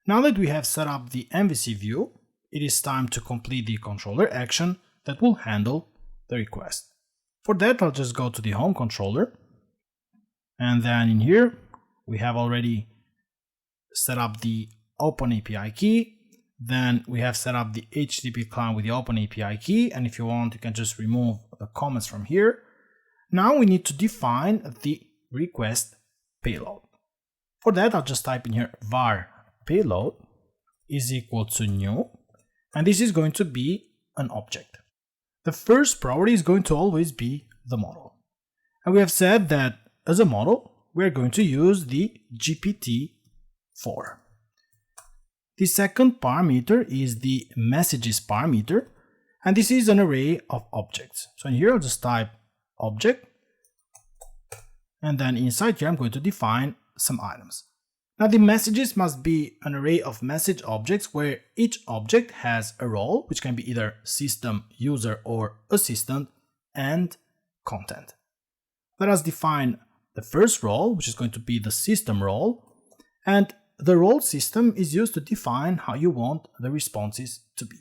Now that we have set up the MVC view, it is time to complete the controller action that will handle the request. For that, I'll just go to the home controller, and then in here we have already set up the OpenAPI key. Then we have set up the HTTP client with the OpenAPI key, and if you want, you can just remove the comments from here. Now we need to define the request payload. For that, I'll just type in here var payload is equal to new, and this is going to be an object. The first property is going to always be the model. And we have said that as a model, we are going to use the GPT-4. The second parameter is the messages parameter, and this is an array of objects. So in here, I'll just type object, and then inside here, I'm going to define some items. Now the messages must be an array of message objects where each object has a role, which can be either system, user, or assistant, and content. Let us define the first role, which is going to be the system role, and the role system is used to define how you want the responses to be.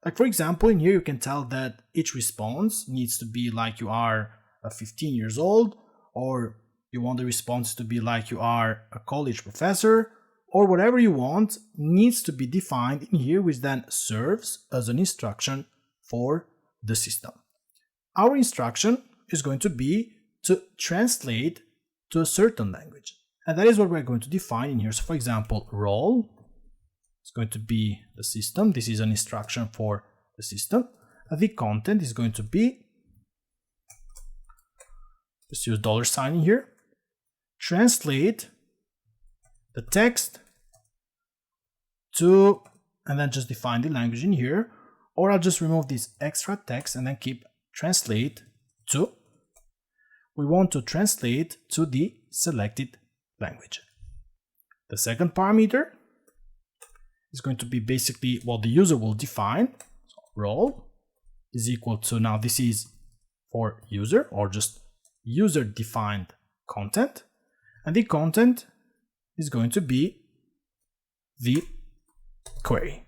Like for example, in here you can tell that each response needs to be like you are 15 years old, or you want the response to be like you are a college professor, or whatever you want needs to be defined in here, which then serves as an instruction for the system. Our instruction is going to be to translate to a certain language, and that is what we're going to define in here. So for example, role is going to be the system. This is an instruction for the system. The content is going to be, just use $sign in here, translate the text to, and then just define the language in here, or I'll just remove this extra text and then keep translate to. We want to translate to the selected language. The second parameter is going to be basically what the user will define. So role is equal to, now this is for user, or just user defined content, and the content is going to be the query.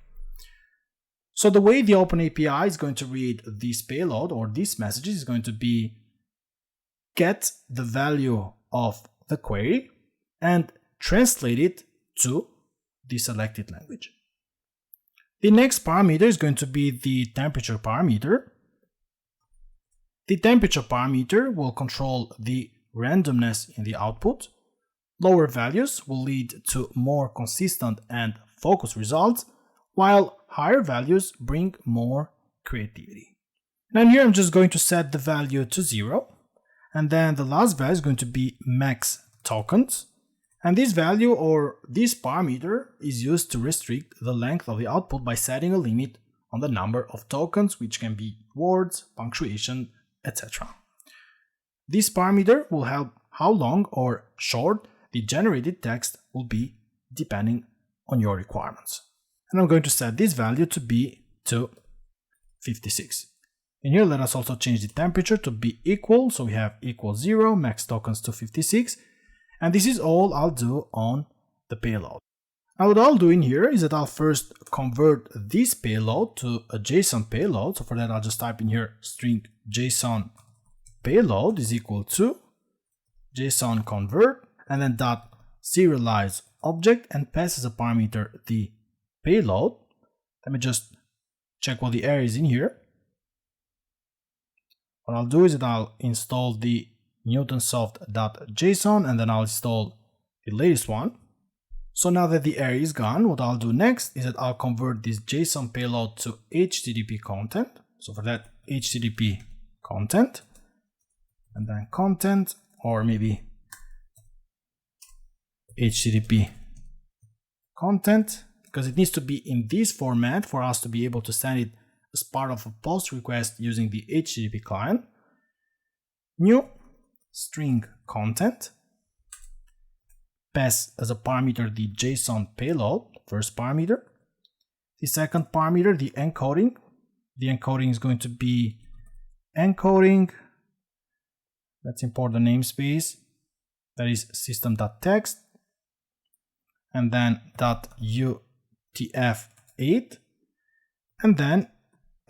So the way the OpenAPI is going to read this payload or these messages is going to be get the value of the query and translate it to the selected language. The next parameter is going to be the temperature parameter. The temperature parameter will control the randomness in the output. Lower values will lead to more consistent and focused results, while higher values bring more creativity. And here I'm just going to set the value to 0, and then the last value is going to be max tokens, and this value or this parameter is used to restrict the length of the output by setting a limit on the number of tokens, which can be words, punctuation, etc. This parameter will help how long or short the generated text will be depending on your requirements. And I'm going to set this value to be to 56. In here, let us also change the temperature to be equal. So we have equal 0, max tokens to 56. And this is all I'll do on the payload. Now what I'll do in here is that I'll first convert this payload to a JSON payload. So for that, I'll just type in here string JSON payload is equal to JSON convert, and then dot serialize object, and pass as a parameter the payload. Let me just check what the error is in here. What I'll do is that I'll install the newtonsoft.json, and then I'll install the latest one. So now that the error is gone, what I'll do next is that I'll convert this JSON payload to HTTP content. So for that, HTTP content, and then content, or maybe HTTP content, because it needs to be in this format for us to be able to send it as part of a post request using the HTTP client. New string content, pass as a parameter the JSON payload, first parameter. The second parameter, the encoding. The encoding is going to be encoding. Let's import the namespace. That is system.text. And then tf8 and then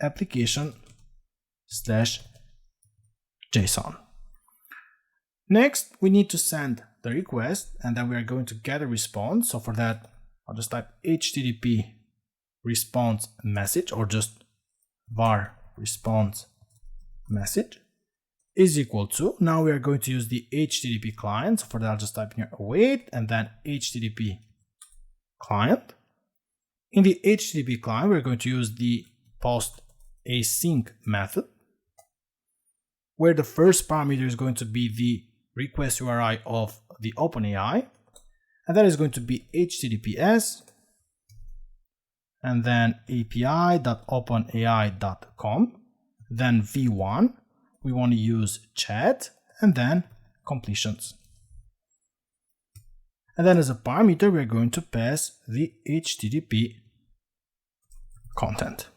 application/JSON. Next, we need to send the request, and then we are going to get a response. So for that, I'll just type HTTP response message, or just var response message is equal to, now we are going to use the HTTP client. So for that, I'll just type in here await and then HTTP client. In the HTTP client, we're going to use the post async method, where the first parameter is going to be the request URI of the OpenAI, and that is going to be https and then api.openai.com, then v1, we want to use chat, and then completions. And then as a parameter, we're going to pass the HTTP content.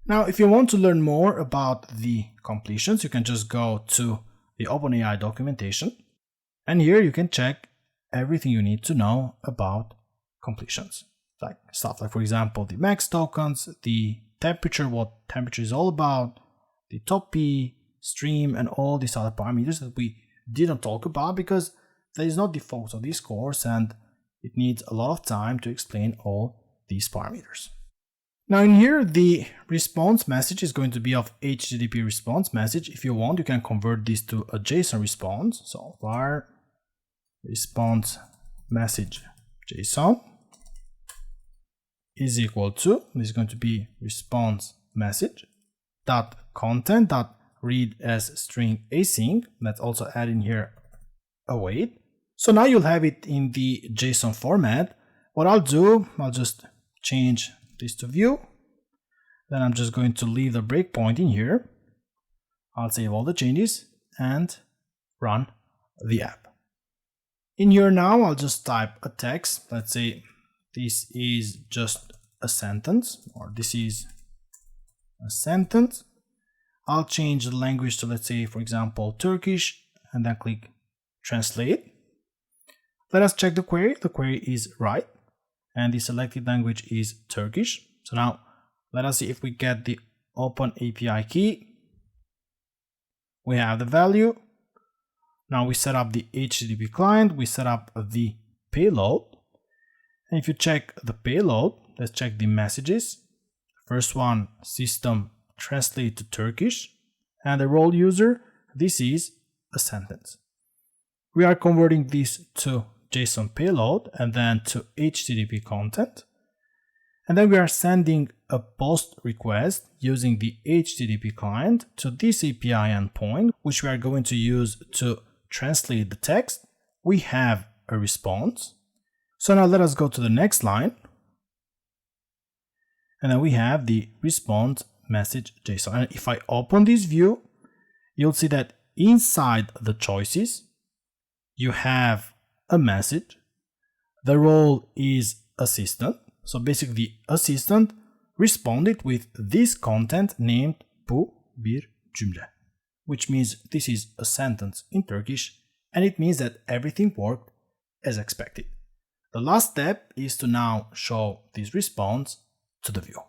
Now, if you want to learn more about the completions, you can just go to the OpenAI documentation, and here you can check everything you need to know about completions. Like stuff like, for example, the max tokens, the temperature, what temperature is all about, the top P, stream, and all these other parameters that we didn't talk about because that is not the focus of this course and it needs a lot of time to explain all these parameters. Now in here, the response message is going to be of HTTP response message. If you want, you can convert this to a JSON response. So var response message JSON is equal to, this is going to be response message dot content dot read as string async. Let's also add in here await. So now you'll have it in the JSON format. What I'll do, I'll just change this to view. Then I'm just going to leave the breakpoint in here. I'll save all the changes and run the app. In here now, I'll just type a text. Let's say this is just a sentence, or this is a sentence. I'll change the language to, let's say, for example, Turkish, and then click translate. Let us check the query. The query is right, and the selected language is Turkish. So now let us see if we get the Open API key. We have the value. Now we set up the HTTP client, we set up the payload. And if you check the payload, let's check the messages. First one, system translate to Turkish, and the role user, this is a sentence. We are converting this to JSON payload and then to HTTP content. And then we are sending a post request using the HTTP client to this API endpoint, which we are going to use to translate the text. We have a response. So now let us go to the next line. And then we have the response message JSON. And if I open this view, you'll see that inside the choices, you have a message. The role is assistant. So basically the assistant responded with this content named bu bir cümle, which means this is a sentence in Turkish, and it means that everything worked as expected. The last step is to now show this response to the view.